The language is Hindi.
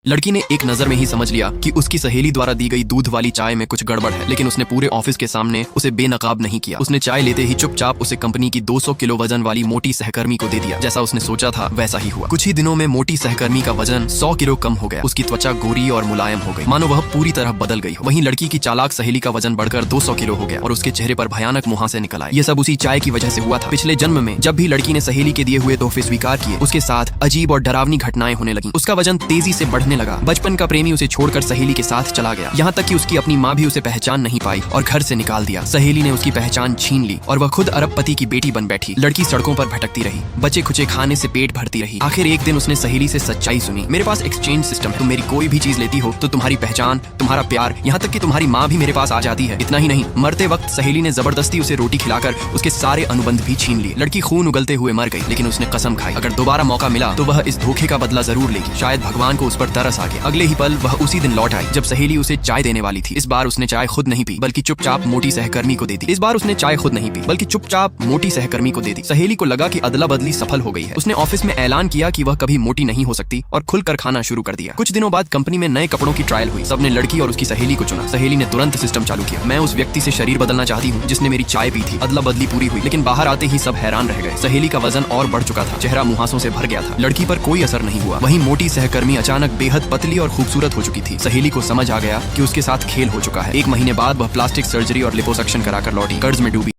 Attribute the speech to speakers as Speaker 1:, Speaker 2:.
Speaker 1: लड़की ने एक नजर में ही समझ लिया कि उसकी सहेली द्वारा दी गई दूध वाली चाय में कुछ गड़बड़ है, लेकिन उसने पूरे ऑफिस के सामने उसे बेनकाब नहीं किया। उसने चाय लेते ही चुपचाप उसे कंपनी की 200 किलो वजन वाली मोटी सहकर्मी को दे दिया। जैसा उसने सोचा था वैसा ही हुआ। कुछ ही दिनों में मोटी सहकर्मी का वजन 100 किलो कम हो गया। उसकी त्वचा गोरी और मुलायम हो गई, मानो वह पूरी तरह बदल गई हो। वहीं लड़की की चालाक सहेली का वजन बढ़कर 200 किलो हो गया और उसके चेहरे पर भयानक मुहासे निकल आए। ये सब उसी चाय की वजह से हुआ था। पिछले जन्म में जब भी लड़की ने सहेली के दिए हुए तोहफे स्वीकार किए, उसके साथ अजीब और डरावनी घटनाएं होने लगी। उसका वजन तेजी से बढ़ने लगा। बचपन का प्रेमी उसे छोड़कर सहेली के साथ चला गया, यहाँ तक कि उसकी अपनी माँ भी उसे पहचान नहीं पाई और घर से निकाल दिया। सहेली ने उसकी पहचान छीन ली और वह खुद अरबपति की बेटी बन बैठी। लड़की सड़कों पर भटकती रही, बचे खुचे खाने से पेट भरती रही। आखिर एक दिन उसने सहेली से सच्चाई सुनी। मेरे पास एक्सचेंज सिस्टम है, तुम मेरी कोई भी चीज लेती हो तो तुम्हारी पहचान, तुम्हारा प्यार, यहाँ तक कि तुम्हारी माँ भी मेरे पास आ जाती है। इतना ही नहीं, मरते वक्त सहेली ने जबरदस्ती उसे रोटी खिलाकर उसके सारे अनुबंध भी छीन लिए। लड़की खून उगलते हुए मर गई, लेकिन उसने कसम खाई अगर दोबारा मौका मिला तो वह इस धोखे का बदला जरूर लेगी। शायद भगवान को उस पर तरस आ गया। अगले ही पल वह उसी दिन लौट आई जब सहेली उसे चाय देने वाली थी। इस बार उसने चाय खुद नहीं पी बल्कि चुपचाप मोटी सहकर्मी को दे दी। सहेली को लगा कि अदला बदली सफल हो गई है। उसने ऑफिस में ऐलान किया कि वह कभी मोटी नहीं हो सकती और खुलकर खाना शुरू कर दिया। कुछ दिनों बाद कंपनी में नए कपड़ों की ट्रायल हुई। सबने लड़की और उसकी सहेली को चुना। सहेली ने तुरंत सिस्टम चालू किया। मैं उस व्यक्ति से शरीर बदलना चाहती हूँ जिसने मेरी चाय पी थी। अदला बदली पूरी हुई, लेकिन बाहर आते ही सब हैरान रह गए। सहेली का वजन और बढ़ चुका था, चेहरा मुहासों से भर गया था। लड़की पर कोई असर नहीं हुआ। वहीं मोटी सहकर्मी अचानक बेहद पतली और खूबसूरत हो चुकी थी। सहेली को समझ आ गया कि उसके साथ खेल हो चुका है। एक महीने बाद वह प्लास्टिक सर्जरी और लिपोसक्शन कराकर लौटी, कर्ज में डूबी।